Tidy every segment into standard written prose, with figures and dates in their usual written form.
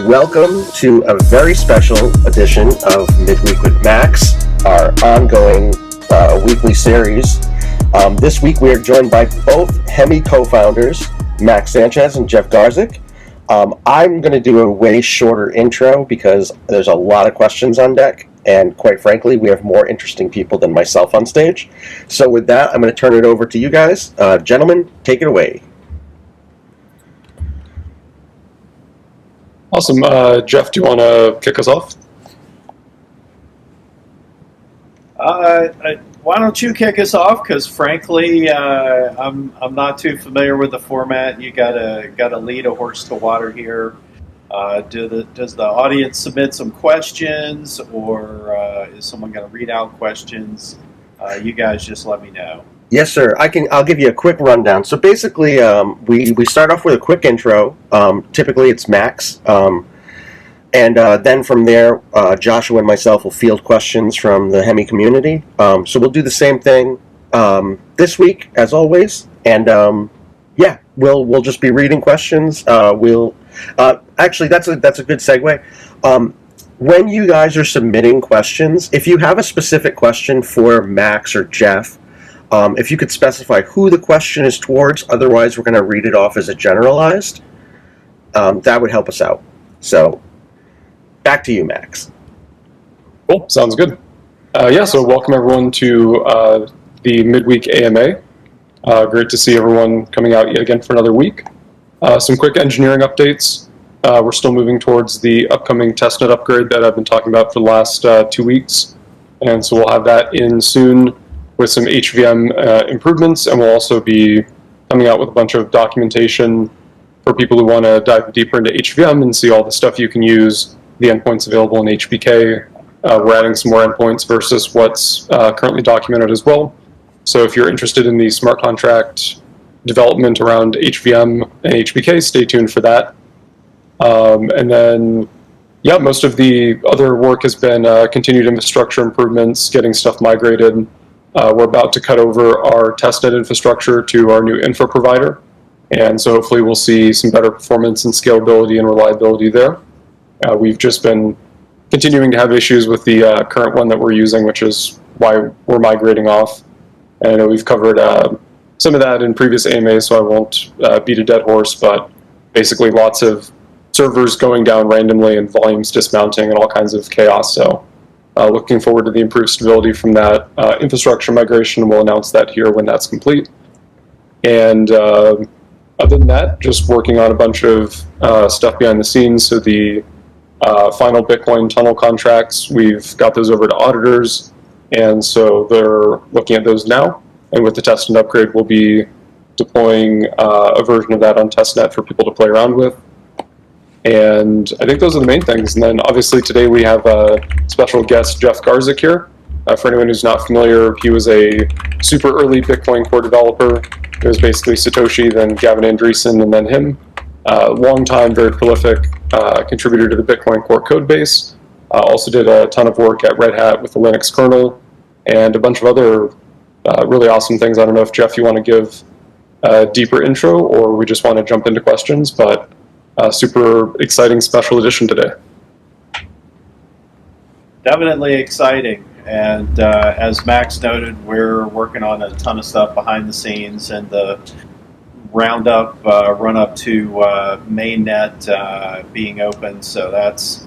Welcome to a very special edition of Midweek with Max, our ongoing weekly series. This week we are joined by both Hemi co-founders, Max Sanchez and Jeff Garzik. I'm going to do a way shorter intro because there's a lot of questions on deck, and quite frankly, we have more interesting people than myself on stage. So with that, I'm going to turn it over to you guys. Gentlemen, take it away. Awesome. Jeff, do you want to kick us off? Why don't you kick us off? Because frankly, I'm not too familiar with the format. You gotta lead a horse to water here. Does the audience submit some questions, or is someone going to read out questions? You guys just let me know. Yes, sir. I'll give you a quick rundown. So basically, we start off with a quick intro. Typically, it's Max, and then from there, Joshua and myself will field questions from the Hemi community. So we'll do the same thing this week as always, and we'll just be reading questions. Actually, that's a good segue. When you guys are submitting questions, if you have a specific question for Max or Jeff, if you could specify who the question is towards, otherwise we're going to read it off as a generalized, that would help us out. So, back to you, Max. Cool, sounds good. So welcome everyone to the Midweek AMA. Great to see everyone coming out yet again for another week. Some quick engineering updates. We're still moving towards the upcoming testnet upgrade that I've been talking about for the last 2 weeks. And so we'll have that in soon with some HVM improvements, and we'll also be coming out with a bunch of documentation for people who want to dive deeper into HVM and see all the stuff you can use, the endpoints available in HBK. We're adding some more endpoints versus what's currently documented as well. So if you're interested in the smart contract development around HVM and HBK, stay tuned for that. And then, most of the other work has been continued infrastructure improvements, getting stuff migrated. We're about to cut over our testnet infrastructure to our new infra provider. And so hopefully we'll see some better performance and scalability and reliability there. We've just been continuing to have issues with the current one that we're using, which is why we're migrating off. And I know we've covered some of that in previous AMAs, so I won't beat a dead horse, but basically lots of servers going down randomly and volumes dismounting and all kinds of chaos. So looking forward to the improved stability from that infrastructure migration. We'll announce that here when that's complete. And other than that, just working on a bunch of stuff behind the scenes. So the final Bitcoin tunnel contracts, we've got those over to auditors. And so they're looking at those now. And with the testnet upgrade, we'll be deploying a version of that on testnet for people to play around with. And I think those are the main things. And then obviously today we have a special guest, Jeff Garzik here. For anyone who's not familiar, he was a super early Bitcoin core developer. It was basically Satoshi, then Gavin Andreessen, and then him. Long time, very prolific contributor to the Bitcoin core code base. Also did a ton of work at Red Hat with the Linux kernel and a bunch of other really awesome things. I don't know if, Jeff, you want to give a deeper intro or we just want to jump into questions, but super exciting special edition today. Definitely exciting. And as Max noted, we're working on a ton of stuff behind the scenes, and the run up to mainnet being open. So that's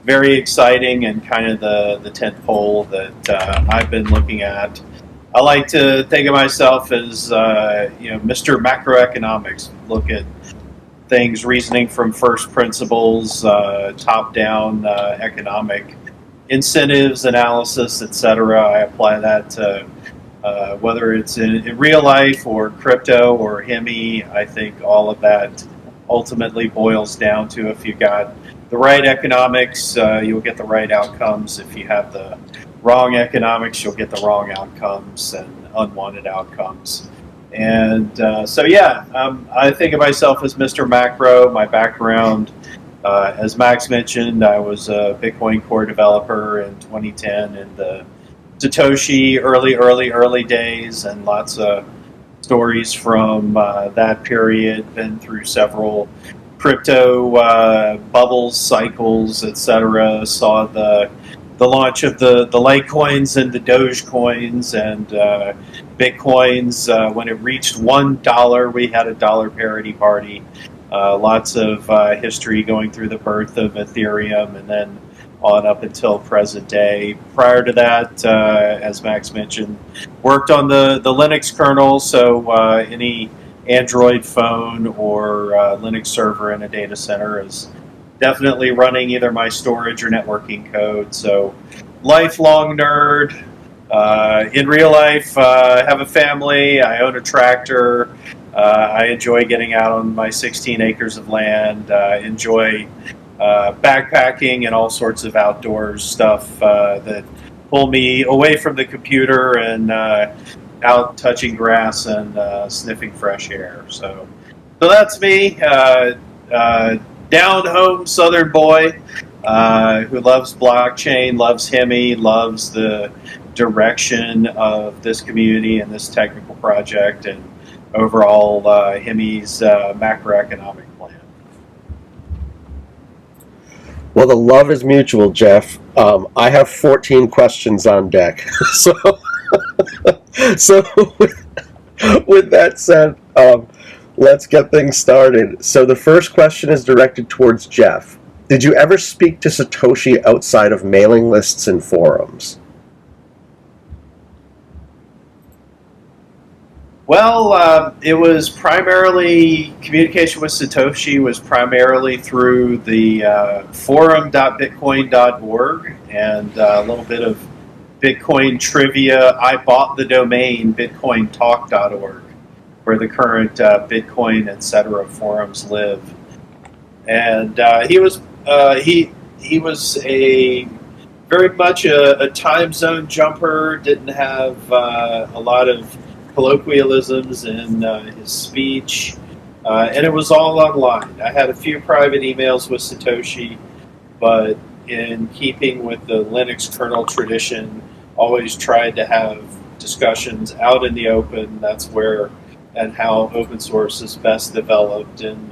very exciting and kind of the tent pole that I've been looking at. I like to think of myself as Mr. Macroeconomics. Look at things reasoning from first principles, top-down economic incentives, analysis, etc. I apply that to whether it's in real life or crypto or Hemi. I think all of that ultimately boils down to if you've got the right economics, you'll get the right outcomes. If you have the wrong economics, you'll get the wrong outcomes and unwanted outcomes. And I think of myself as Mr. Macro. My background, as Max mentioned, I was a Bitcoin core developer in 2010 in the Satoshi early days, and lots of stories from that period. Been through several crypto bubbles, cycles, etc. Saw the launch of the Litecoins and the Dogecoins and Bitcoins. When it reached $1, we had a dollar parity party. Lots of history going through the birth of Ethereum and then on up until present day. Prior to that, as Max mentioned, worked on the Linux kernel, so any Android phone or Linux server in a data center is definitely running either my storage or networking code. So lifelong nerd. In real life, I have a family, I own a tractor, I enjoy getting out on my 16 acres of land, enjoy backpacking and all sorts of outdoors stuff that pull me away from the computer and out touching grass and sniffing fresh air. So that's me, down home Southern boy who loves blockchain, loves Hemi, loves the direction of this community and this technical project, and overall Hemi's macroeconomic plan. Well, the love is mutual, Jeff. I have 14 questions on deck. So with that said, let's get things started. So the first question is directed towards Jeff. Did you ever speak to Satoshi outside of mailing lists and forums? Well, it was primarily, communication with Satoshi was primarily through the forum.bitcoin.org and a little bit of Bitcoin trivia. I bought the domain bitcointalk.org, where the current Bitcoin, etc. forums live. And he was a very much a time zone jumper, didn't have a lot of colloquialisms in his speech, and it was all online. I had a few private emails with Satoshi, but in keeping with the Linux kernel tradition, always tried to have discussions out in the open. That's where and how open source is best developed in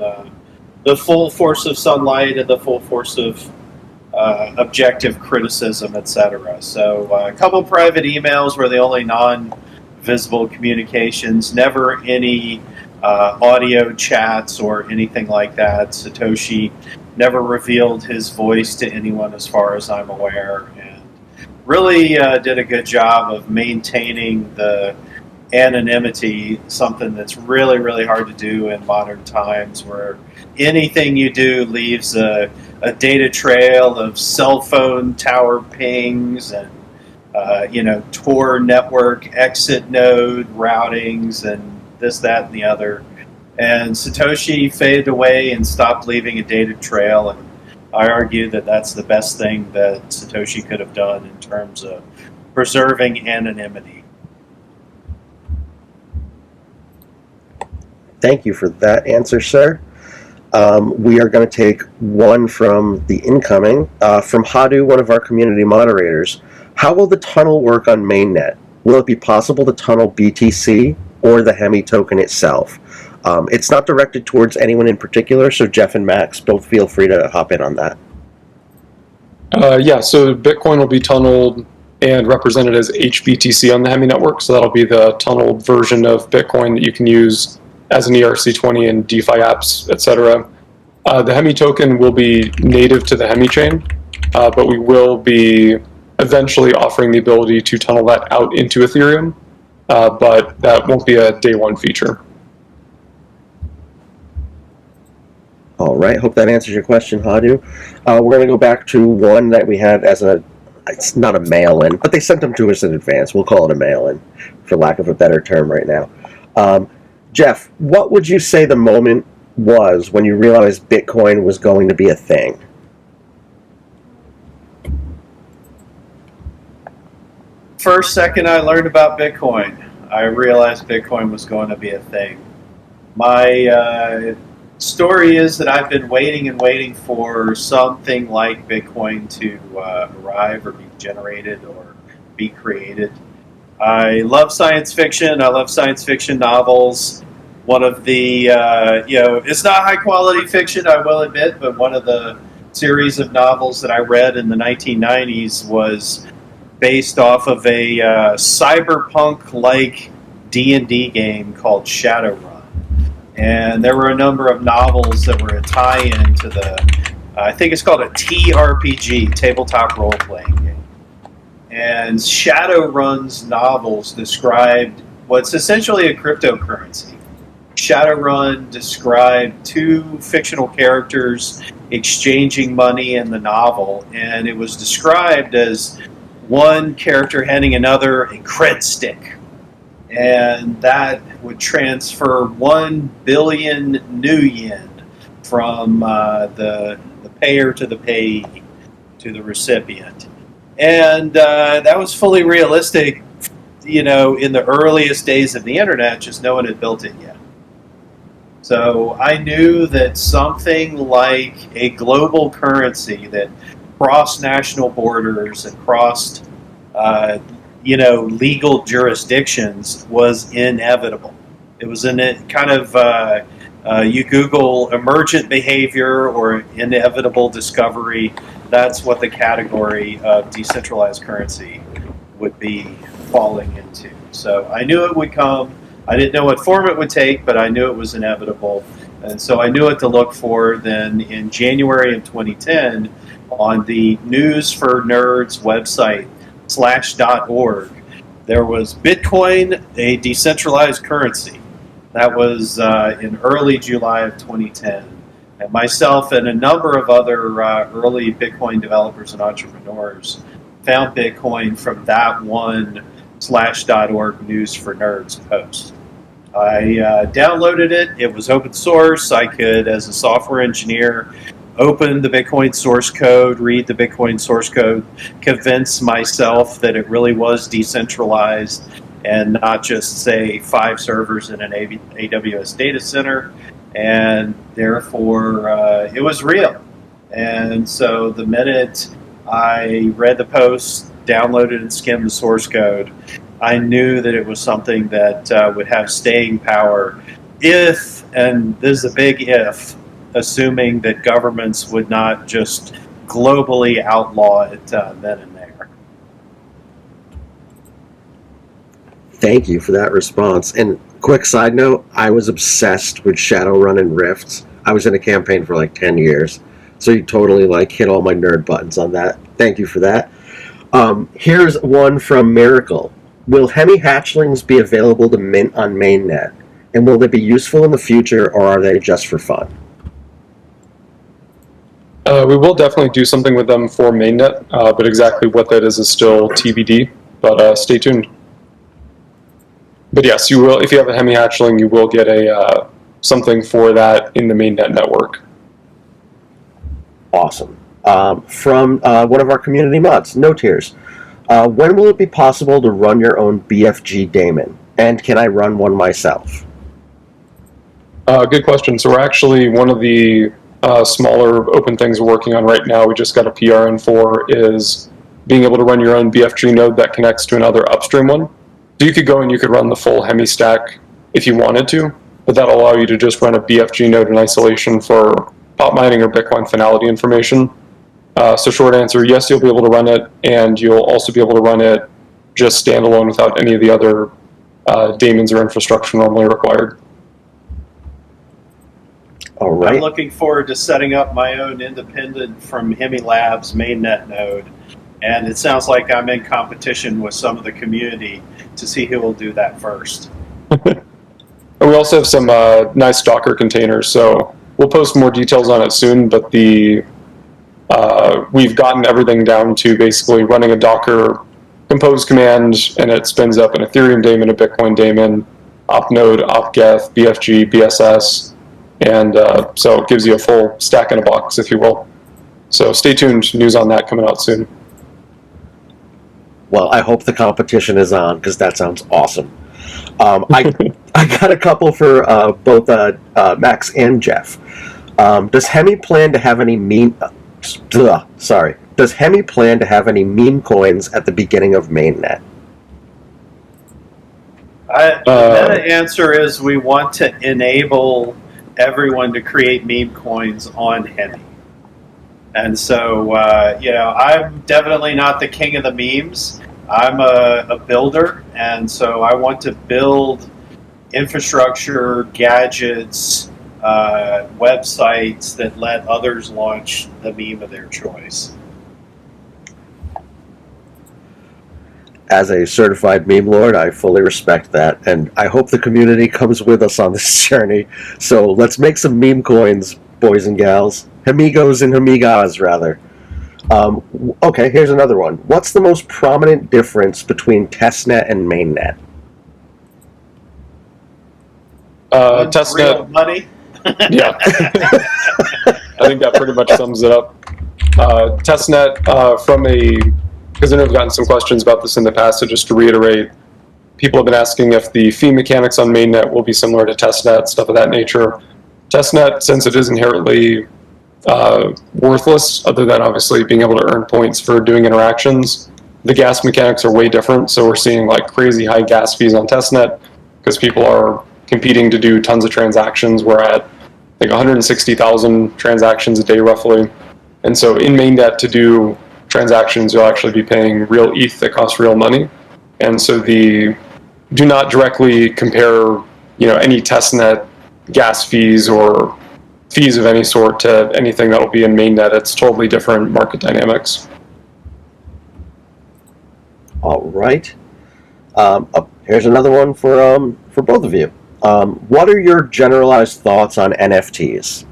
the full force of sunlight and the full force of objective criticism, etc. So a couple private emails were the only non-visible communications, never any audio chats or anything like that. Satoshi never revealed his voice to anyone as far as I'm aware, and really did a good job of maintaining the anonymity, something that's really, really hard to do in modern times, where anything you do leaves a data trail of cell phone tower pings and Tor network exit node routings and this, that, and the other. And Satoshi faded away and stopped leaving a data trail, and I argue that that's the best thing that Satoshi could have done in terms of preserving anonymity. Thank you for that answer, sir. We are going to take one from the incoming, from Hadu, one of our community moderators. How will the tunnel work on mainnet? Will it be possible to tunnel BTC or the Hemi token itself? It's not directed towards anyone in particular, so Jeff and Max, both feel free to hop in on that. Yeah, so Bitcoin will be tunneled and represented as hBTC on the Hemi network, so that'll be the tunneled version of Bitcoin that you can use as an ERC20 and DeFi apps, etc. The Hemi token will be native to the Hemi chain, but we will be eventually offering the ability to tunnel that out into Ethereum, but that won't be a day one feature. All right, hope that answers your question, Hadu. We're going to go back to one that we had as it's not a mail-in, but they sent them to us in advance. We'll call it a mail-in, for lack of a better term right now. Jeff, what would you say the moment was when you realized Bitcoin was going to be a thing? First second I learned about Bitcoin, I realized Bitcoin was going to be a thing. My story is that I've been waiting and waiting for something like Bitcoin to arrive or be generated or be created. I love science fiction. I love science fiction novels. one of the, it's not high quality fiction, I will admit, but one of the series of novels that I read in the 1990s was based off of a cyberpunk-like D&D game called Shadowrun. And there were a number of novels that were a tie-in to the, I think it's called a TRPG, tabletop role-playing game. And Shadowrun's novels described what's essentially a cryptocurrency. Shadowrun described two fictional characters exchanging money in the novel, and it was described as one character handing another a cred stick, and that would transfer 1 billion new yen from the payer to the payee to the recipient. And that was fully realistic, in the earliest days of the internet, just no one had built it yet. So I knew that something like a global currency that crossed national borders and crossed, legal jurisdictions was inevitable. It was in it kind of, you Google emergent behavior or inevitable discovery, that's what the category of decentralized currency would be falling into. So I knew it would come. I didn't know what form it would take, but I knew it was inevitable. And so I knew what to look for. Then in January of 2010, on the News for Nerds website, /.org, there was Bitcoin, a decentralized currency. That was in early July of 2010. And myself and a number of other early Bitcoin developers and entrepreneurs found Bitcoin from that one /.org News for Nerds post. I downloaded it. It was open source. I could, as a software engineer, open the Bitcoin source code, read the Bitcoin source code, convince myself that it really was decentralized and not just, say, 5 servers in an AWS data center. And therefore, it was real. And so the minute I read the post, downloaded and skimmed the source code, I knew that it was something that would have staying power if, and this is a big if, assuming that governments would not just globally outlaw it then and there. Thank you for that response. And quick side note, I was obsessed with Shadowrun and Rifts. I was in a campaign for like 10 years. So you totally hit all my nerd buttons on that. Thank you for that. Here's one from Miracle. Will Hemi hatchlings be available to mint on mainnet? And will they be useful in the future, or are they just for fun? We will definitely do something with them for mainnet, but exactly what that is still TBD. But stay tuned. But yes, you will. If you have a Hemi hatchling, you will get a something for that in the mainnet network. Awesome. From one of our community mods, No Tears. When will it be possible to run your own BFG daemon? And can I run one myself? Good question. So we're actually one of the smaller open things we're working on right now. We just got a PR in for is being able to run your own BFG node that connects to another upstream one. So you could go and you could run the full Hemi stack if you wanted to, but that'll allow you to just run a BFG node in isolation for pop mining or Bitcoin finality information. So short answer, yes, you'll be able to run it, and you'll also be able to run it just standalone without any of the other daemons or infrastructure normally required. All right. I'm looking forward to setting up my own independent from Hemi Labs mainnet node, and it sounds like I'm in competition with some of the community to see who will do that first. And we also have some nice Docker containers, so we'll post more details on it soon, but we've gotten everything down to basically running a Docker compose command, and it spins up an Ethereum daemon, a Bitcoin daemon, opnode, opgeth, BFG, BSS, and so it gives you a full stack in a box, if you will. So stay tuned, news on that coming out soon. Well, I hope the competition is on, because that sounds awesome. I got a couple for both Max and Jeff. Does Hemi plan to have any Does Hemi plan to have any meme coins at the beginning of mainnet? The meta answer is we want to enable everyone to create meme coins on Hemi. And so, I'm definitely not the king of the memes. I'm a builder, and so I want to build infrastructure, gadgets, websites that let others launch the meme of their choice. As a certified meme lord, I fully respect that, and I hope the community comes with us on this journey. So let's make some meme coins, boys and gals. Amigos and amigas, rather. Okay, here's another one. What's the most prominent difference between testnet and mainnet? Testnet. Real money. Yeah. I think that pretty much sums it up. Testnet, because I know I've gotten some questions about this in the past, so just to reiterate, people have been asking if the fee mechanics on mainnet will be similar to testnet, stuff of that nature. Testnet, since it is inherently worthless, other than obviously being able to earn points for doing interactions, the gas mechanics are way different, so we're seeing like crazy high gas fees on testnet because people are competing to do tons of transactions. We're at, I think, 160,000 transactions a day roughly. And so in mainnet, to do transactions, you'll actually be paying real ETH that costs real money. And so do not directly compare, any testnet gas fees or fees of any sort to anything that will be in mainnet. It's totally different market dynamics. All right. Here's another one for both of you. What are your generalized thoughts on NFTs?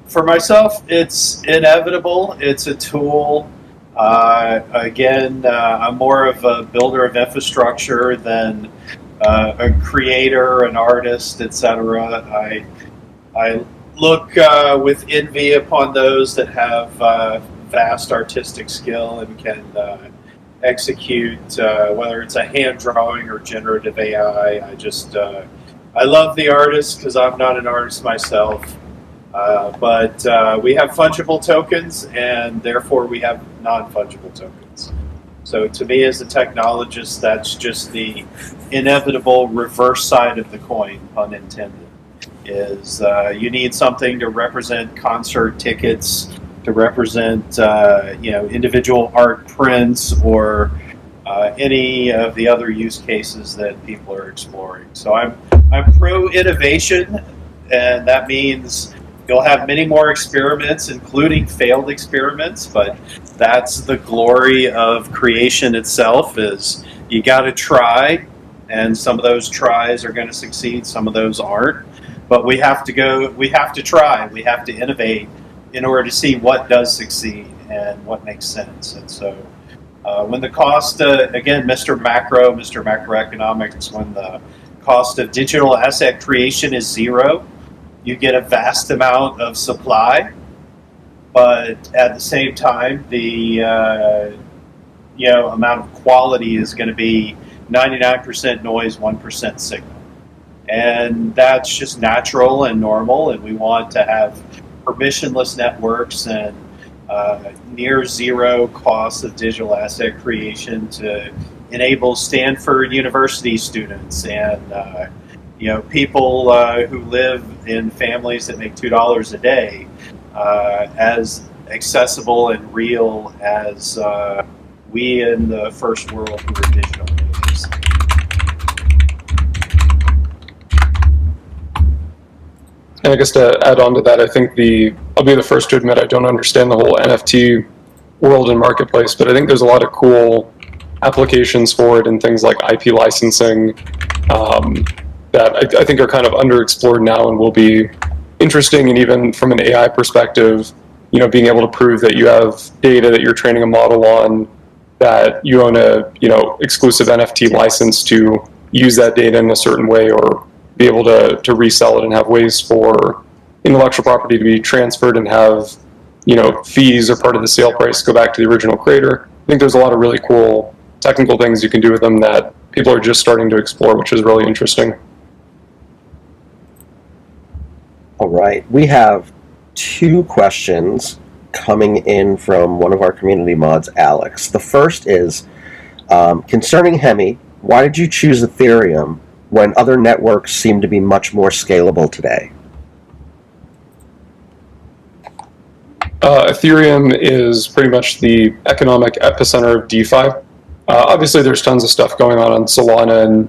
For myself, it's inevitable. It's a tool. I'm more of a builder of infrastructure than a creator, an artist, etc. I look with envy upon those that have vast artistic skill and can execute, whether it's a hand drawing or generative AI. I love the artist because I'm not an artist myself. But we have fungible tokens, and therefore we have non-fungible tokens. So to me, as a technologist, that's just the inevitable reverse side of the coin, pun intended, is you need something to represent concert tickets, to represent individual art prints, or any of the other use cases that people are exploring. So I'm pro innovation, and that means you'll have many more experiments, including failed experiments, but that's the glory of creation itself, is you got to try, and some of those tries are going to succeed, some of those aren't. But we have to try, we have to innovate in order to see what does succeed and what makes sense. And so when the cost, again, Mr. Macroeconomics, when the cost of digital asset creation is zero, you get a vast amount of supply, but at the same time, the amount of quality is going to be 99% noise, 1% signal. And that's just natural and normal, and we want to have permissionless networks and near zero cost of digital asset creation to enable Stanford University students and people who live in families that make $2 a day, as accessible and real as we in the first world who are digital natives. And I guess to add on to that, I think I'll be the first to admit I don't understand the whole NFT world and marketplace, but I think there's a lot of cool applications for it and things like IP licensing that I think are kind of underexplored now and will be interesting. And even from an AI perspective, being able to prove that you have data that you're training a model on, that you own a exclusive NFT license to use that data in a certain way, or be able to resell it and have ways for intellectual property to be transferred and have fees or part of the sale price go back to the original creator. I think there's a lot of really cool technical things you can do with them that people are just starting to explore, which is really interesting. All right, we have two questions coming in from one of our community mods, Alex. The first is concerning Hemi. Why did you choose Ethereum when other networks seem to be much more scalable today? Ethereum is pretty much the economic epicenter of DeFi. Obviously, there's tons of stuff going on Solana, and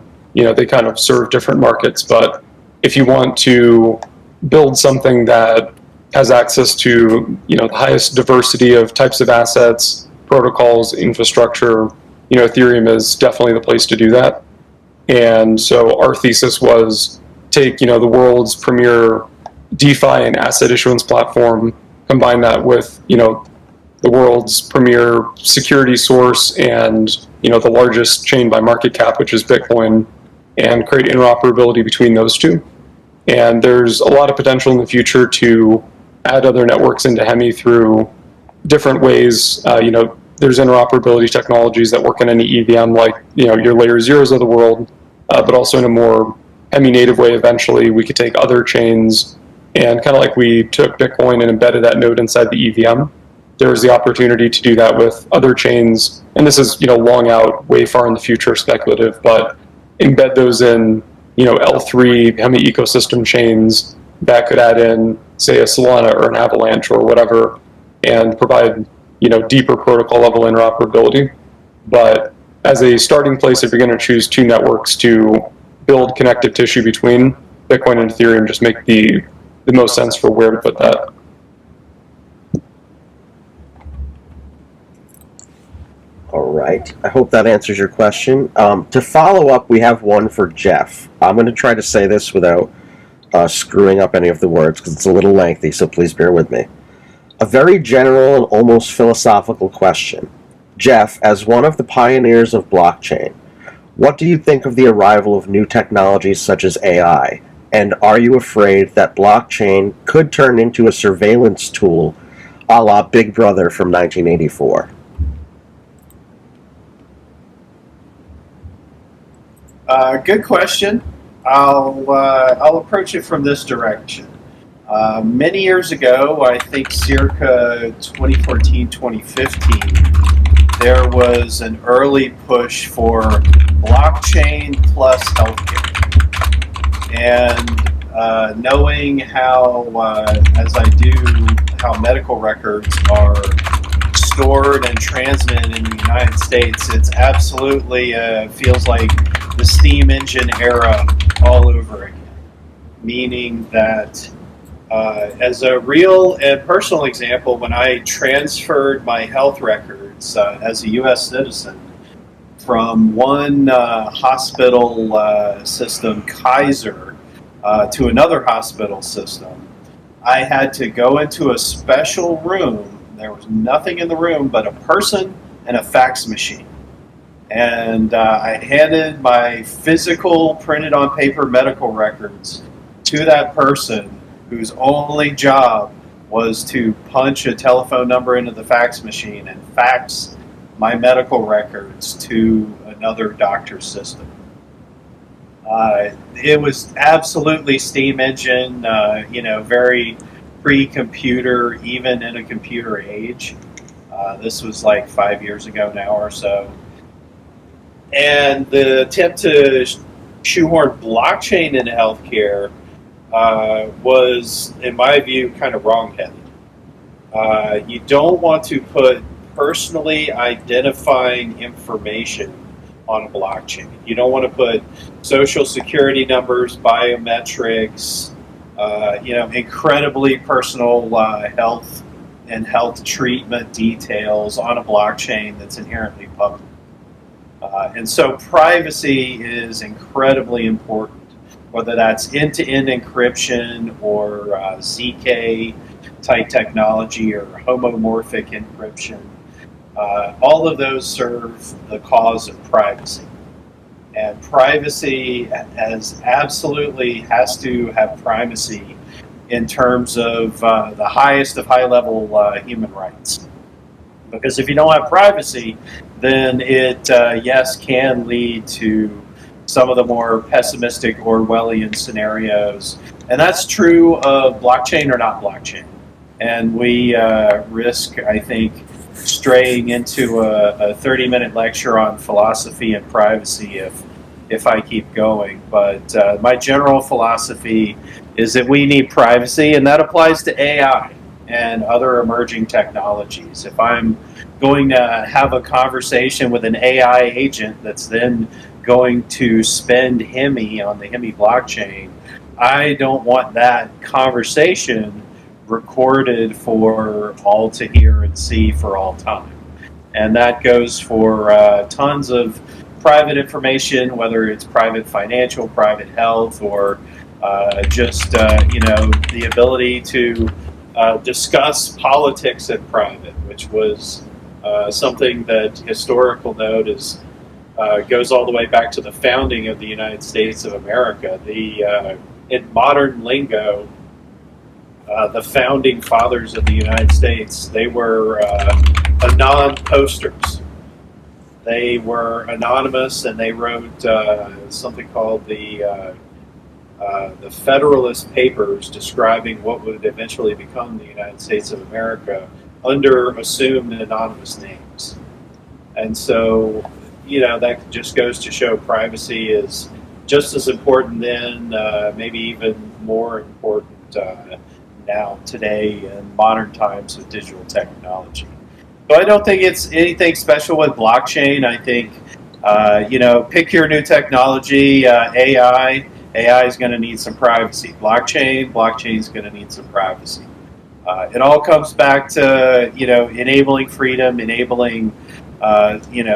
they kind of serve different markets. But if you want to build something that has access to the highest diversity of types of assets, protocols, infrastructure, Ethereum is definitely the place to do that. And so our thesis was take the world's premier DeFi and asset issuance platform, combine that with the world's premier security source and the largest chain by market cap, which is Bitcoin, and create interoperability between those two. And there's a lot of potential in the future to add other networks into Hemi through different ways. There's interoperability technologies that work in any EVM, like your layer zeros of the world, but also in a more Hemi native way. Eventually, we could take other chains and kind of like we took Bitcoin and embedded that node inside the EVM. There's the opportunity to do that with other chains, and this is long out, way far in the future, speculative, but embed those in L3 Hemi ecosystem chains that could add in, say, a Solana or an Avalanche or whatever, and provide deeper protocol level interoperability. But as a starting place, if you're going to choose two networks to build connective tissue between, Bitcoin and Ethereum just make the most sense for where to put that. All right. I hope that answers your question. To follow up, we have one for Jeff. I'm going to try to say this without screwing up any of the words because it's a little lengthy, so please bear with me. A very general and almost philosophical question. Jeff, as one of the pioneers of blockchain, what do you think of the arrival of new technologies such as AI? And are you afraid that blockchain could turn into a surveillance tool a la Big Brother from 1984? Good question. I'll approach it from this direction. Many years ago, I think circa 2014, 2015, there was an early push for blockchain plus healthcare. And knowing how, as I do, how medical records are stored and transmitted in the United States, it's absolutely feels like the steam engine era all over again. Meaning that, as a real and personal example, when I transferred my health records as a U.S. citizen from one hospital system, Kaiser, to another hospital system, I had to go into a special room. There was nothing in the room but a person and a fax machine. And I handed my physical, printed on paper medical records to that person whose only job was to punch a telephone number into the fax machine and fax my medical records to another doctor's system. It was absolutely steam engine, very pre-computer, even in a computer age. This was like 5 years ago now or so. And the attempt to shoehorn blockchain into healthcare was, in my view, kind of wrong-headed. You don't want to put personally identifying information on a blockchain. You don't want to put social security numbers, biometrics, incredibly personal health and health treatment details on a blockchain that's inherently public. And so privacy is incredibly important, whether that's end-to-end encryption or ZK type technology or homomorphic encryption. All of those serve the cause of privacy. And privacy absolutely has to have primacy in terms of the highest of high-level human rights. Because if you don't have privacy, then it, yes, can lead to some of the more pessimistic Orwellian scenarios. And that's true of blockchain or not blockchain. and we risk, I think, straying into a 30-minute lecture on philosophy and privacy if I keep going. But my general philosophy is that we need privacy, and that applies to AI and other emerging technologies. If I'm going to have a conversation with an AI agent that's then going to spend Hemi on the Hemi blockchain, I don't want that conversation recorded for all to hear and see for all time. And that goes for tons of private information, whether it's private financial, private health, or just the ability to discuss politics in private, which was something that historical note is goes all the way back to the founding of the United States of America. In modern lingo, the founding fathers of the United States, they were anon-posters. They were anonymous, and they wrote something called the Federalist Papers, describing what would eventually become the United States of America under assumed anonymous names. And so, that just goes to show privacy is just as important then, maybe even more important now, today, in modern times with digital technology. So I don't think it's anything special with blockchain. I think, pick your new technology, AI. AI is going to need some privacy. Blockchain is going to need some privacy. It all comes back to, enabling freedom, enabling,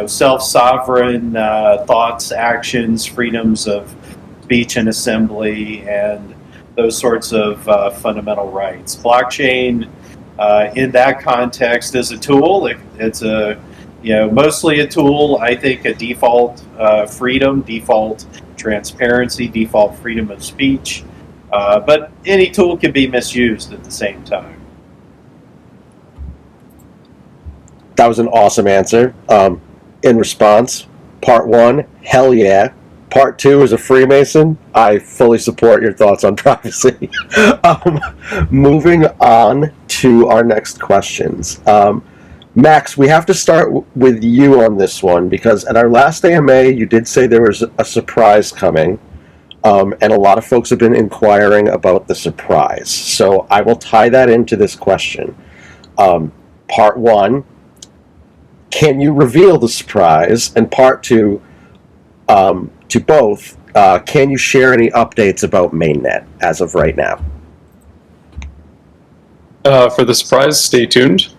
self-sovereign thoughts, actions, freedoms of speech and assembly, and those sorts of fundamental rights. Blockchain, in that context, is a tool. It's mostly a tool. I think a default freedom, default transparency, default freedom of speech. But any tool can be misused at the same time. That was an awesome answer. In response, part one, hell yeah. Part two is a Freemason. I fully support your thoughts on privacy. Moving on to our next questions. Max, we have to start with you on this one, because at our last AMA, you did say there was a surprise coming, and a lot of folks have been inquiring about the surprise. So I will tie that into this question. Part one, can you reveal the surprise? And part two, to both, can you share any updates about mainnet as of right now? For the surprise, stay tuned.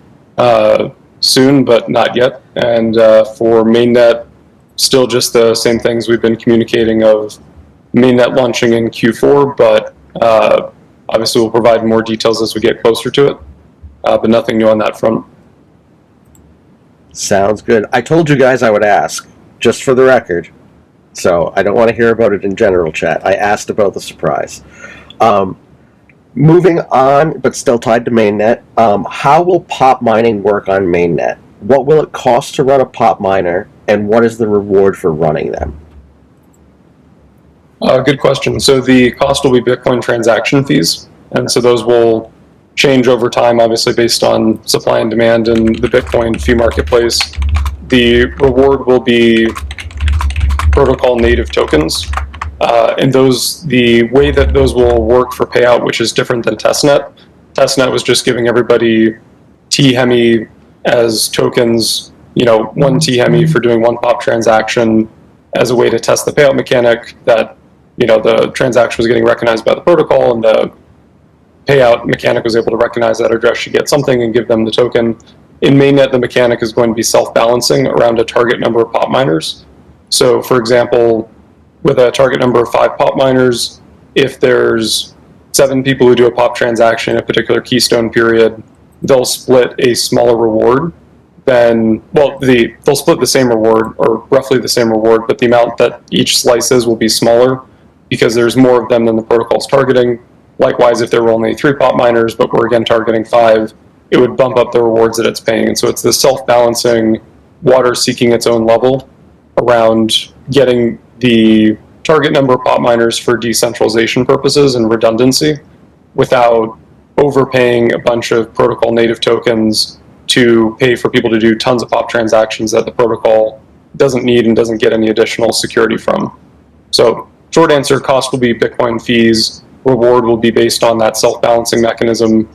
Soon, but not yet. And for mainnet, still just the same things we've been communicating of mainnet launching in Q4, but obviously we'll provide more details as we get closer to it, but nothing new on that front. Sounds good. I told you guys I would ask, just for the record. So I don't want to hear about it in general chat. I asked about the surprise. Moving on, but still tied to mainnet, how will pop mining work on mainnet? What will it cost to run a pop miner, and what is the reward for running them? Good question. So the cost will be Bitcoin transaction fees, and so those will change over time, obviously based on supply and demand in the Bitcoin fee marketplace. The reward will be protocol native tokens. And the way that those will work for payout, which is different than testnet. Testnet was just giving everybody Hemi as tokens, one Hemi for doing one pop transaction as a way to test the payout mechanic, that, the transaction was getting recognized by the protocol, and the payout mechanic was able to recognize that address should get something and give them the token. In mainnet, the mechanic is going to be self-balancing around a target number of pop miners. So, for example, with a target number of 5 pop miners, if there's 7 people who do a pop transaction in a particular keystone period, they'll split a smaller reward than, they'll split the same reward, or roughly the same reward, but the amount that each slices will be smaller because there's more of them than the protocol's targeting. Likewise, if there were only 3 pop miners, but we're again targeting 5, it would bump up the rewards that it's paying. And so it's this self-balancing, water seeking its own level around getting the target number of pop miners for decentralization purposes and redundancy without overpaying a bunch of protocol native tokens to pay for people to do tons of pop transactions that the protocol doesn't need and doesn't get any additional security from. So short answer, cost will be Bitcoin fees, reward will be based on that self-balancing mechanism,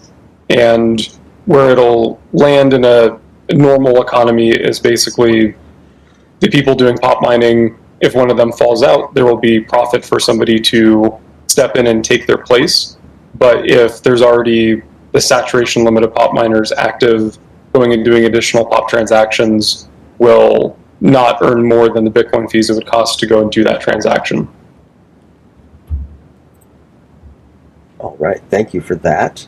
and where it'll land in a normal economy is basically the people doing pop mining. If one of them falls out, there will be profit for somebody to step in and take their place. But if there's already the saturation limit of pop miners active, going and doing additional pop transactions will not earn more than the Bitcoin fees it would cost to go and do that transaction. All right, thank you for that.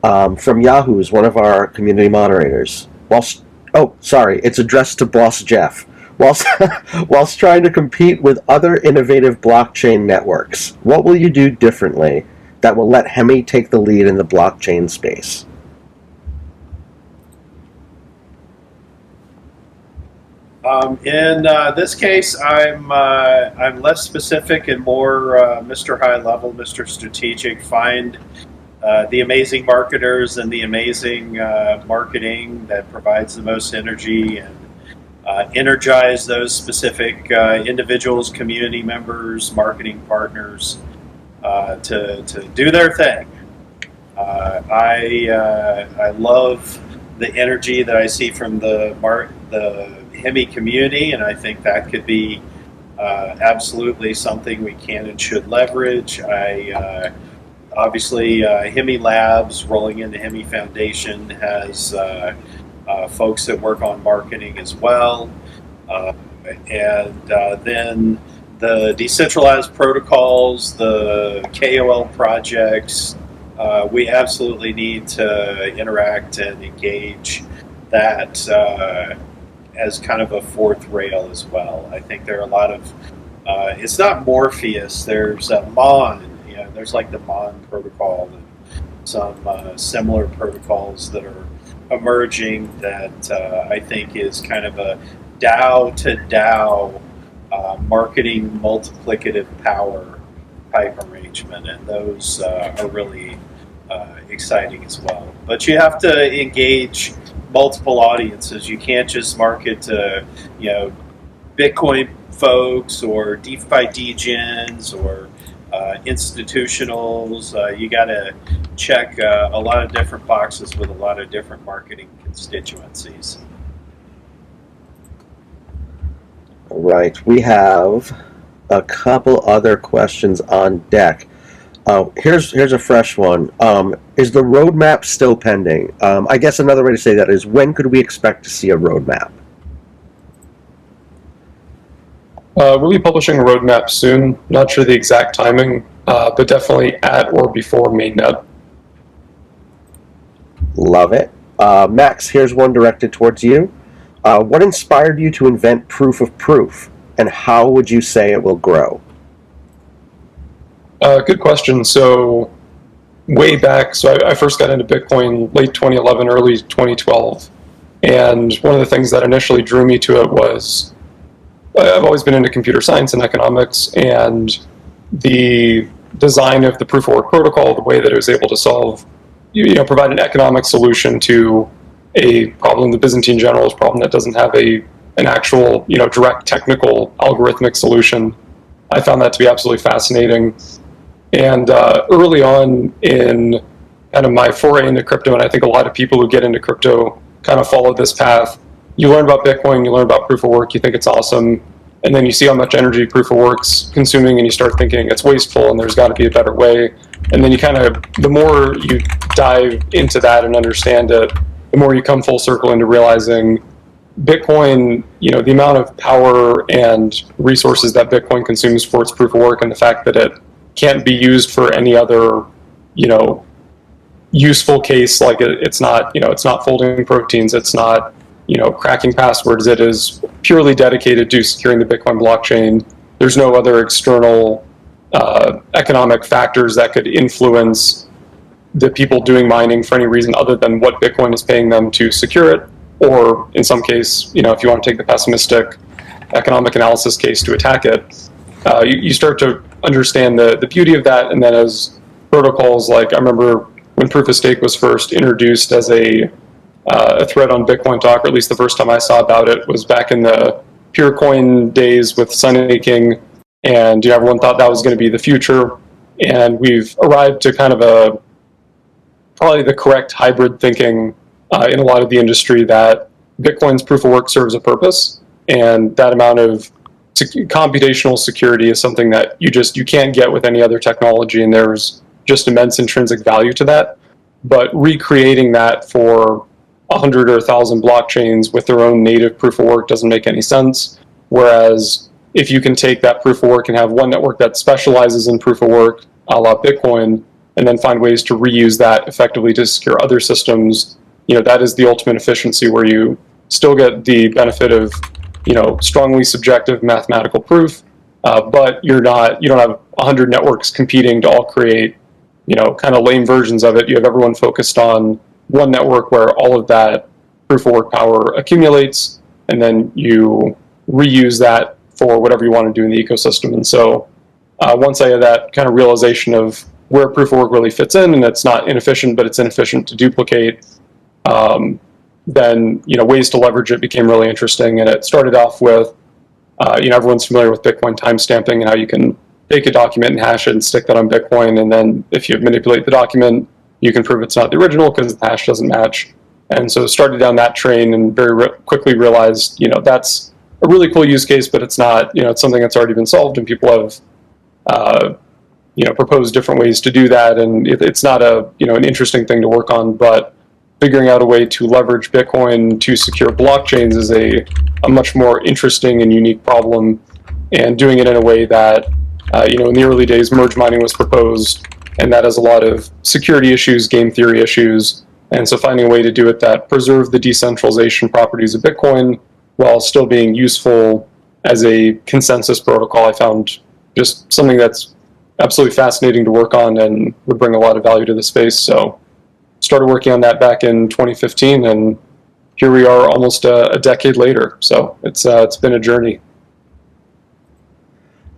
From Yahoo is one of our community moderators. It's addressed to Boss Jeff. Whilst trying to compete with other innovative blockchain networks, what will you do differently that will let Hemi take the lead in the blockchain space? In this case, I'm less specific and more Mr. High Level, Mr. Strategic. Find the amazing marketers and the amazing marketing that provides the most energy, and energize those specific individuals, community members, marketing partners to do their thing. I love the energy that I see from the Hemi community, and I think that could be absolutely something we can and should leverage. Obviously, Hemi Labs, rolling into Hemi Foundation, has folks that work on marketing as well. Then the decentralized protocols, the KOL projects, we absolutely need to interact and engage that as kind of a fourth rail as well. I think there are a lot of, it's not Morpheus, there's Mon, there's like the Mon protocol and some similar protocols that are emerging that I think is kind of a DAO to DAO marketing multiplicative power type arrangement, and those are really exciting as well. But you have to engage multiple audiences. You can't just market to Bitcoin folks or DeFi degens or institutionals. You got to check a lot of different boxes with a lot of different marketing constituencies. All right, we have a couple other questions on deck. Here's a fresh one. Is the roadmap still pending? I guess another way to say that is, when could we expect to see a roadmap? We'll be publishing a roadmap soon. Not sure the exact timing, but definitely at or before mainnet. Love it. Max, here's one directed towards you. What inspired you to invent proof of proof, and how would you say it will grow? Good question. So way back, I first got into Bitcoin late 2011, early 2012. And one of the things that initially drew me to it was I've always been into computer science and economics, and the design of the proof of work protocol, the way that it was able to solve, provide an economic solution to a problem, the Byzantine generals problem that doesn't have an actual, direct technical algorithmic solution. I found that to be absolutely fascinating. And early on in kind of my foray into crypto, and I think a lot of people who get into crypto kind of follow this path, you learn about Bitcoin, you learn about proof of work, you think it's awesome, and then you see how much energy proof of work's consuming, and you start thinking it's wasteful and there's got to be a better way. And then you the more you dive into that and understand it, the more you come full circle into realizing Bitcoin, the amount of power and resources that Bitcoin consumes for its proof of work, and the fact that it can't be used for any other, useful case. Like it's not folding proteins, it's not, cracking passwords. It is purely dedicated to securing the Bitcoin blockchain. There's no other external economic factors that could influence the people doing mining for any reason other than what Bitcoin is paying them to secure it, or in some case, if you want to take the pessimistic economic analysis case, to attack it. You start to understand the beauty of that, and then as protocols, like I remember when proof of stake was first introduced as a thread on Bitcoin Talk, or at least the first time I saw about it was back in the pure coin days with Sunny and everyone thought that was going to be the future. And we've arrived to kind of probably the correct hybrid thinking in a lot of the industry that Bitcoin's proof of work serves a purpose, and that amount of computational security is something that you can't get with any other technology, and there's just immense intrinsic value to that. But recreating that for 100 or 1,000 blockchains with their own native proof of work doesn't make any sense. Whereas if you can take that proof of work and have one network that specializes in proof of work, a la Bitcoin, and then find ways to reuse that effectively to secure other systems, that is the ultimate efficiency, where you still get the benefit of, strongly subjective mathematical proof, but you don't have 100 networks competing to all create, kind of lame versions of it. You have everyone focused on one network where all of that proof of work power accumulates, and then you reuse that for whatever you want to do in the ecosystem. And so once I had that kind of realization of where proof of work really fits in, and it's not inefficient, but it's inefficient to duplicate, then ways to leverage it became really interesting. And it started off with, everyone's familiar with Bitcoin timestamping and how you can take a document and hash it and stick that on Bitcoin. And then if you manipulate the document, you can prove it's not the original because the hash doesn't match. And so started down that train and very quickly realized, that's a really cool use case, but it's not, it's something that's already been solved, and people have, proposed different ways to do that. And it's not an interesting thing to work on, but figuring out a way to leverage Bitcoin to secure blockchains is a much more interesting and unique problem. And doing it in a way that, in the early days, merge mining was proposed, and that has a lot of security issues, game theory issues. And so finding a way to do it that preserve the decentralization properties of Bitcoin while still being useful as a consensus protocol, I found just something that's absolutely fascinating to work on and would bring a lot of value to the space. So started working on that back in 2015, and here we are almost a decade later. So it's been a journey.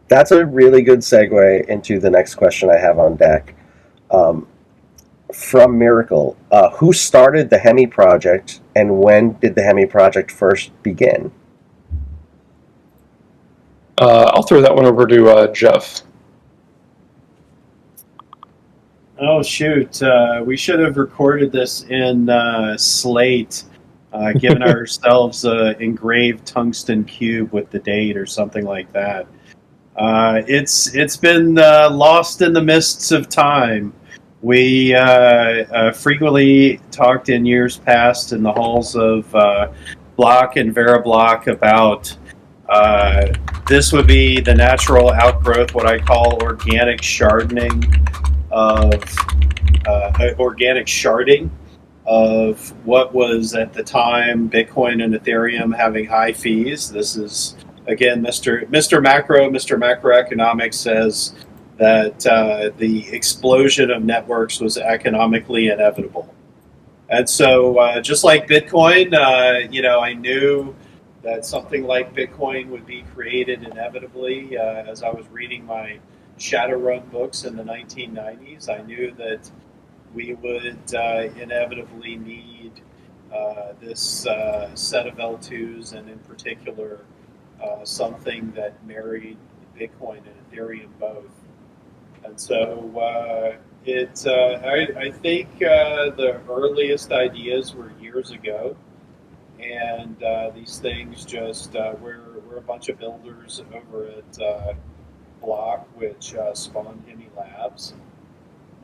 That's a really good segue into the next question I have on deck. From Miracle, who started the Hemi project, and when did the Hemi project first begin? I'll throw that one over to Jeff. Oh, shoot. We should have recorded this in Slate, given ourselves an engraved tungsten cube with the date or something like that. It's been lost in the mists of time. We frequently talked in years past in the halls of Block and Veriblock about this would be the natural outgrowth, what I call organic sharding of what was at the time Bitcoin and Ethereum having high fees. This is, again, Mr. Macroeconomics says that the explosion of networks was economically inevitable. And so just like Bitcoin, I knew that something like Bitcoin would be created inevitably. As I was reading my Shadowrun books in the 1990s, I knew that we would inevitably need this set of L2s, and in particular something that married Bitcoin and Ethereum both. And so I think the earliest ideas were years ago, and these things just we're a bunch of builders over at Block, which spawned Hemi Labs,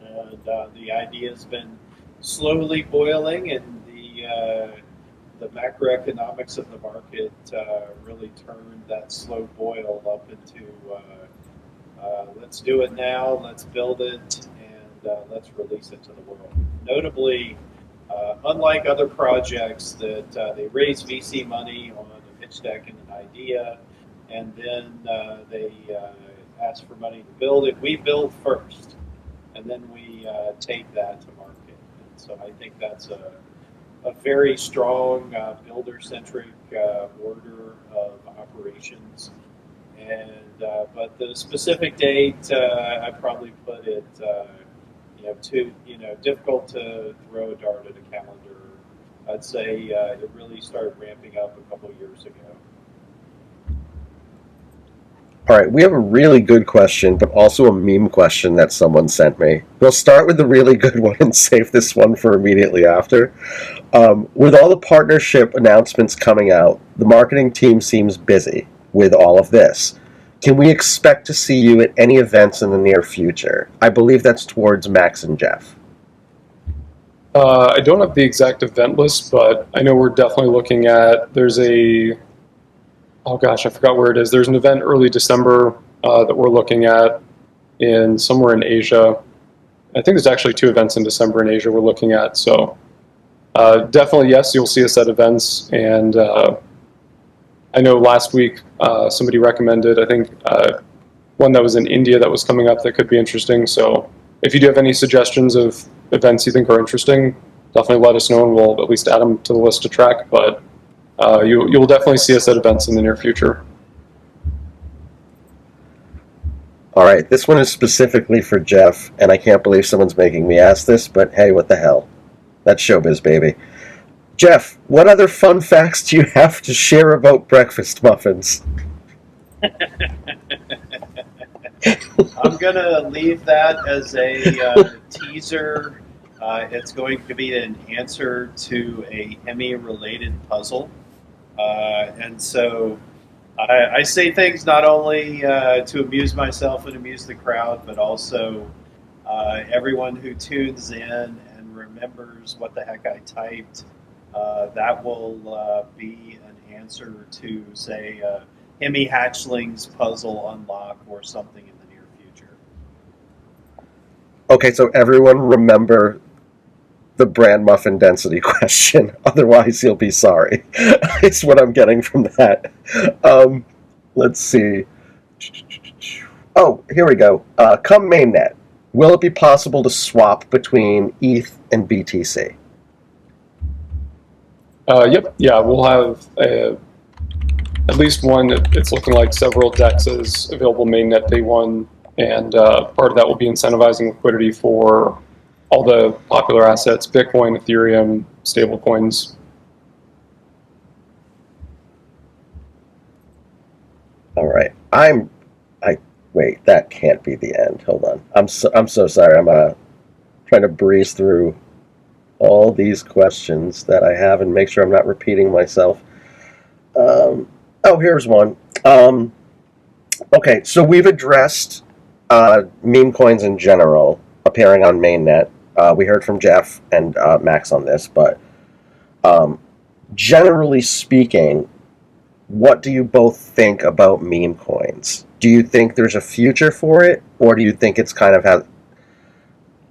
and the idea has been slowly boiling, and the macroeconomics of the market really turned that slow boil up into let's do it now, let's build it, and let's release it to the world. Notably, unlike other projects that they raise VC money on a pitch deck and an idea, and then they ask for money to build it, we build first, and then we take that to market. And so I think that's a very strong builder-centric order of operations. And but the specific date, I probably put it difficult to throw a dart at a calendar. I'd say it really started ramping up a couple of years ago. All right, we have a really good question, but also a meme question that someone sent me. We'll start with the really good one and save this one for immediately after. With all the partnership announcements coming out, the marketing team seems busy with all of this. Can we expect to see you at any events in the near future? I believe that's towards Max and Jeff. I don't have the exact event list, but I know we're definitely looking at, oh gosh, I forgot where it is. There's an event early December that we're looking at somewhere in Asia. I think there's actually 2 events in December in Asia we're looking at. So definitely, yes, you'll see us at events. And I know last week somebody recommended, I think, one that was in India that was coming up that could be interesting. So if you do have any suggestions of events you think are interesting, definitely let us know and we'll at least add them to the list to track. But you'll definitely see us at events in the near future. All right, this one is specifically for Jeff, and I can't believe someone's making me ask this, but hey, what the hell? That's showbiz, baby. Jeff, what other fun facts do you have to share about breakfast muffins? I'm going to leave that as a teaser. It's going to be an answer to a Hemi-related puzzle. And so I say things not only to amuse myself and amuse the crowd, but also everyone who tunes in and remembers what the heck I typed. That will be an answer to, say, Hemi Hatchling's puzzle unlock or something in the near future. Okay, so everyone remember the brand muffin density question. Otherwise, you'll be sorry. It's what I'm getting from that. Let's see. Oh, here we go. Come mainnet, will it be possible to swap between ETH and BTC? Yep. Yeah, we'll have at least one. It's looking like several DEXs available mainnet day one, and part of that will be incentivizing liquidity for all the popular assets: Bitcoin, Ethereum, stablecoins. All right. Wait. That can't be the end. Hold on. I'm so sorry. I'm trying to breeze through all these questions that I have and make sure I'm not repeating myself. Here's one. Okay, so we've addressed meme coins in general appearing on mainnet. We heard from Jeff and Max on this, but generally speaking, what do you both think about meme coins? Do you think there's a future for it, or do you think it's kind of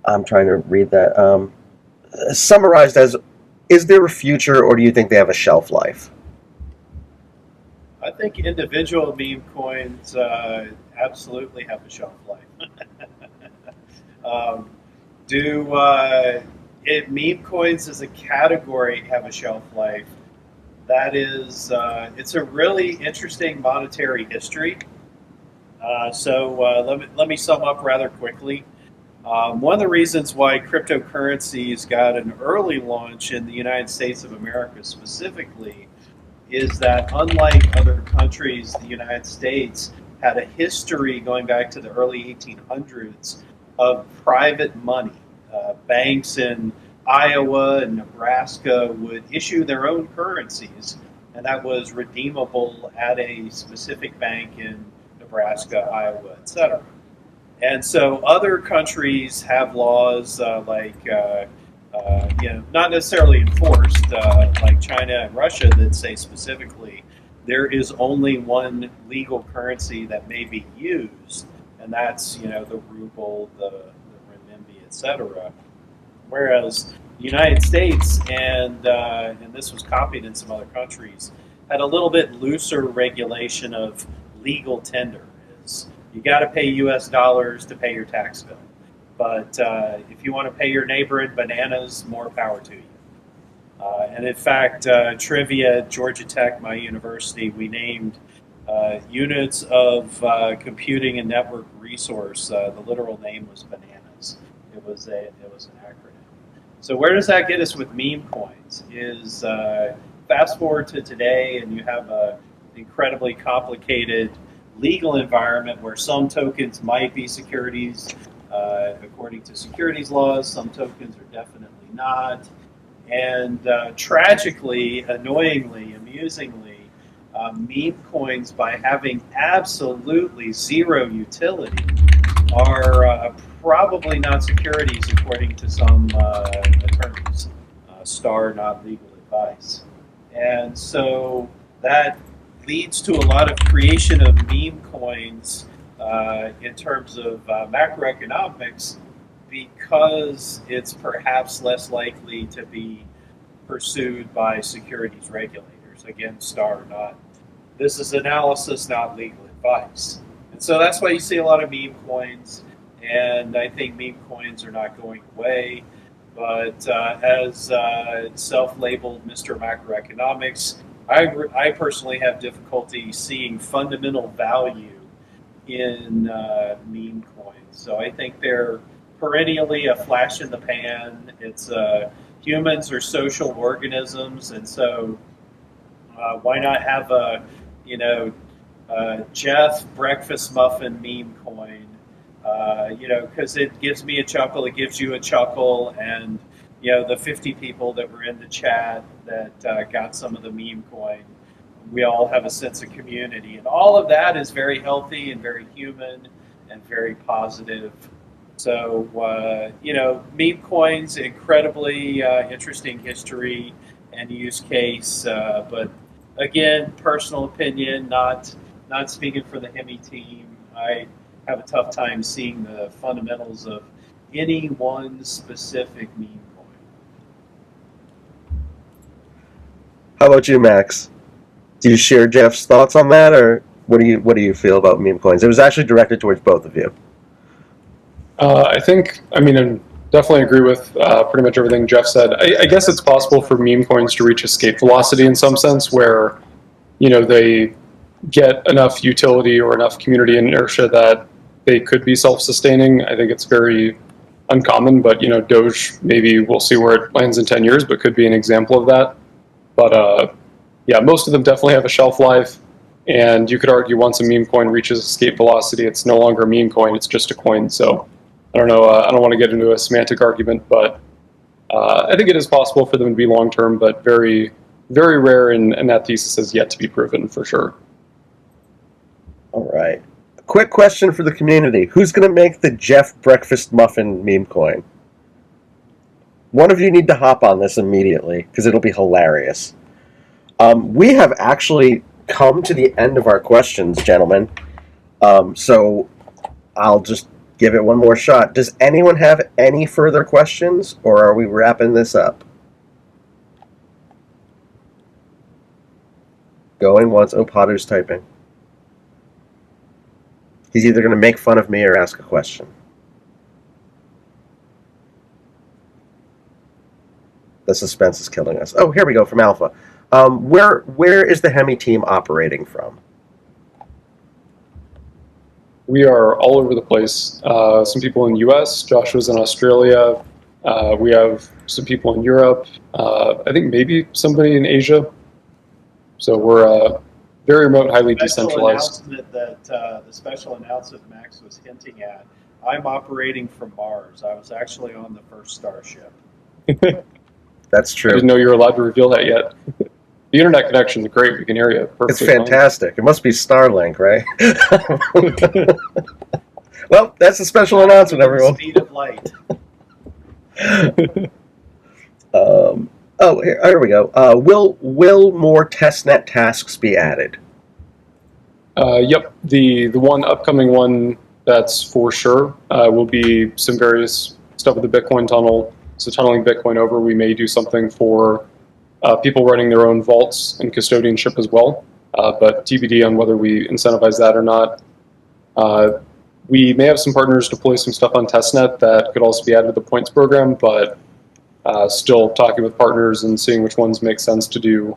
I'm trying to read that. Summarized as, is there a future, or do you think they have a shelf life? I think individual meme coins absolutely have a shelf life. Meme coins as a category have a shelf life? That is, it's a really interesting monetary history. Let me sum up rather quickly. One of the reasons why cryptocurrencies got an early launch in the United States of America specifically is that, unlike other countries, the United States had a history going back to the early 1800s of private money. Banks in Iowa and Nebraska would issue their own currencies, and that was redeemable at a specific bank in Nebraska, Iowa, etc. And so other countries have laws not necessarily enforced, like China and Russia, that say specifically there is only one legal currency that may be used, and that's the ruble, the renminbi, etc. Whereas the United States and this was copied in some other countries, had a little bit looser regulation of legal tender. You got to pay U.S. dollars to pay your tax bill. But if you want to pay your neighbor in bananas, more power to you. And in fact, trivia at Georgia Tech, my university, we named units of computing and network resource. The literal name was bananas. It was an acronym. So where does that get us with meme coins? Is fast forward to today, and you have a incredibly complicated legal environment where some tokens might be securities according to securities laws, some tokens are definitely not. And tragically, annoyingly, amusingly, meme coins, by having absolutely zero utility, are probably not securities according to some attorneys. Star not legal advice. And so that leads to a lot of creation of meme coins in terms of macroeconomics, because it's perhaps less likely to be pursued by securities regulators. Again, star not. This is analysis, not legal advice. And so that's why you see a lot of meme coins, and I think meme coins are not going away. But as self-labeled Mr. Macroeconomics, I personally have difficulty seeing fundamental value in meme coins. So I think they're perennially a flash in the pan. It's humans are social organisms, and so why not have a Jeff breakfast muffin meme coin? Because it gives me a chuckle, it gives you a chuckle, and the 50 people that were in the chat that got some of the meme coin, we all have a sense of community, and all of that is very healthy and very human and very positive. So meme coins, incredibly interesting history and use case, but again, personal opinion, not speaking for the Hemi team. I have a tough time seeing the fundamentals of any one specific meme coin. How about you, Max? Do you share Jeff's thoughts on that, or what do you feel about meme coins? It was actually directed towards both of you. I definitely agree with pretty much everything Jeff said. I guess it's possible for meme coins to reach escape velocity in some sense, where they get enough utility or enough community inertia that they could be self-sustaining. I think it's very uncommon, but Doge, maybe we'll see where it lands in 10 years, but could be an example of that. But most of them definitely have a shelf life, and you could argue once a meme coin reaches escape velocity, it's no longer a meme coin, it's just a coin. So I don't know, I don't want to get into a semantic argument, but I think it is possible for them to be long-term, but very, very rare, and that thesis has yet to be proven for sure. All right. Quick question for the community. Who's going to make the Jeff breakfast muffin meme coin? One of you need to hop on this immediately, because it'll be hilarious. We have actually come to the end of our questions, gentlemen. So I'll just give it one more shot. Does anyone have any further questions, or are we wrapping this up? Going once. Oh, Potter's typing. He's either going to make fun of me or ask a question. The suspense is killing us. Oh, here we go from Alpha. Where is the Hemi team operating from? We are all over the place. Some people in the US, Joshua's in Australia. We have some people in Europe. I think maybe somebody in Asia. So we're very remote, highly decentralized. The special announcement Max was hinting at, I'm operating from Mars. I was actually on the first Starship. That's true. I didn't know you were allowed to reveal that yet. The internet connection is great. We can hear you perfectly. It's fantastic. It must be Starlink, right? Well, that's a special announcement, everyone. Speed of light. Here we go. Will more testnet tasks be added? Yep. The one upcoming one that's for sure will be some various stuff with the Bitcoin tunnel. So tunneling Bitcoin over, we may do something for people running their own vaults and custodianship as well. But TBD on whether we incentivize that or not. We may have some partners deploy some stuff on testnet that could also be added to the points program, but still talking with partners and seeing which ones make sense to do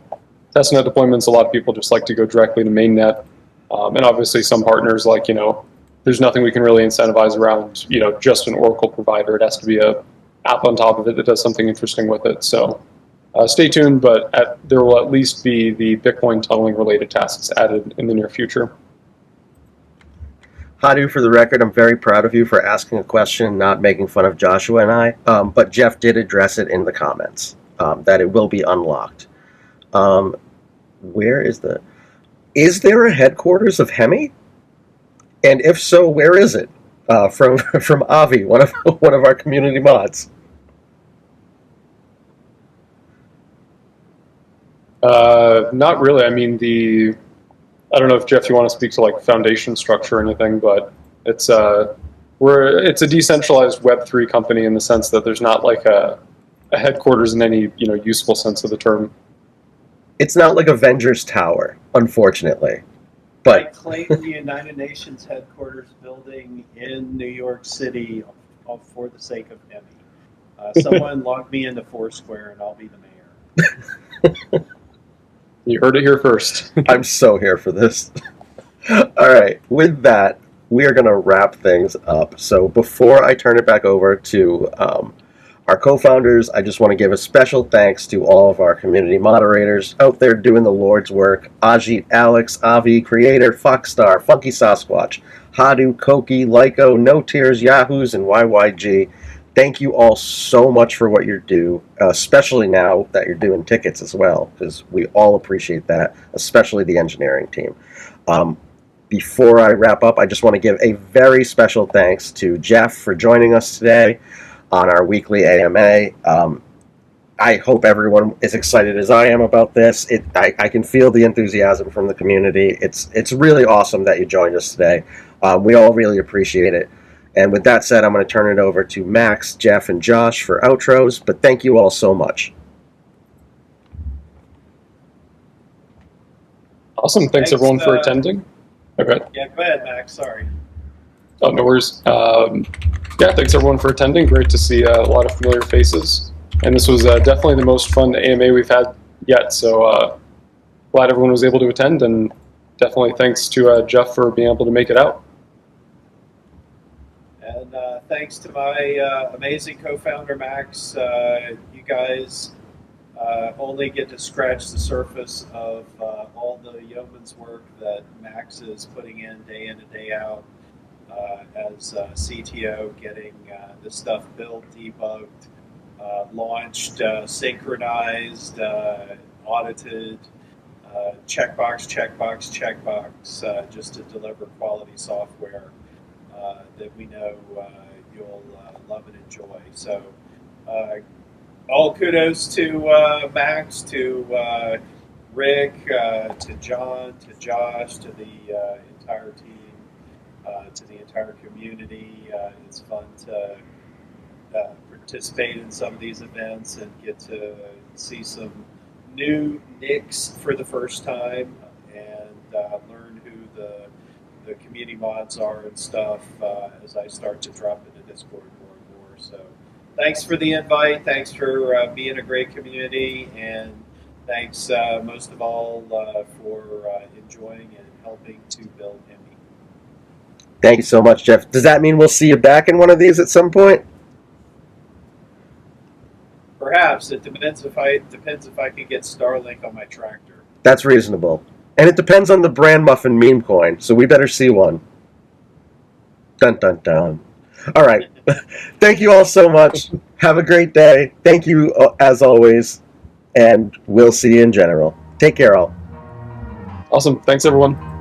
testnet deployments. A lot of people just like to go directly to mainnet. And obviously some partners like, there's nothing we can really incentivize around, just an Oracle provider. It has to be a app on top of it that does something interesting with it. So stay tuned, but there will at least be the Bitcoin tunneling related tasks added in the near future. Hadu, for the record, I'm very proud of you for asking a question, not making fun of Joshua and I. But Jeff did address it in the comments, that it will be unlocked. Is there a headquarters of Hemi? And if so, where is it? From Avi, one of our community mods. Not really. I mean, I don't know if Jeff, you want to speak to like foundation structure or anything, but it's a decentralized Web3 company in the sense that there's not like a headquarters in any useful sense of the term. It's not like Avengers Tower, unfortunately. But I claimed the United Nations headquarters building in New York City for the sake of Hemi. Someone log me into Foursquare and I'll be the mayor. You heard it here first. I'm so here for this. All right, with that, we are going to wrap things up. So before I turn it back over to our co-founders, I just want to give a special thanks to all of our community moderators out there doing the Lord's work. Ajit, Alex, Avi, Creator, Foxstar, Funky Sasquatch, Hadu, Koki, Lyco, No Tears, Yahoos, and YYG. Thank you all so much for what you do, especially now that you're doing tickets as well, because we all appreciate that, especially the engineering team. Before I wrap up, I just want to give a very special thanks to Jeff for joining us today on our weekly AMA. I hope everyone is excited as I am about this. I can feel the enthusiasm from the community. It's really awesome that you joined us today. We all really appreciate it. And with that said, I'm going to turn it over to Max, Jeff, and Josh for outros, but thank you all so much. Awesome. Thanks everyone for attending. Okay. Yeah, go ahead, Max. Sorry. Oh, no worries. Yeah, thanks everyone for attending. Great to see a lot of familiar faces. And this was definitely the most fun AMA we've had yet. So glad everyone was able to attend, and definitely thanks to Jeff for being able to make it out. And thanks to my amazing co-founder, Max. You guys only get to scratch the surface of all the yeoman's work that Max is putting in and day out as CTO, getting this stuff built, debugged, launched, synchronized, audited, checkbox, just to deliver quality software that we know you'll love and enjoy. So all kudos to Max, to Rick, to John, to Josh, to the entire team, to the entire community. It's fun to participate in some of these events and get to see some new nicks for the first time and learn who the community mods are and stuff as I start to drop into Discord more and more. So thanks for the invite. Thanks for being a great community. And thanks most of all for enjoying and helping to build Hemi. Thank you so much, Jeff. Does that mean we'll see you back in one of these at some point? Perhaps. It depends if I can get Starlink on my tractor. That's reasonable. And it depends on the brand muffin meme coin, so we better see one. Dun, dun, dun. All right. Thank you all so much. Have a great day. Thank you, as always, and we'll see you in general. Take care, all. Awesome. Thanks, everyone.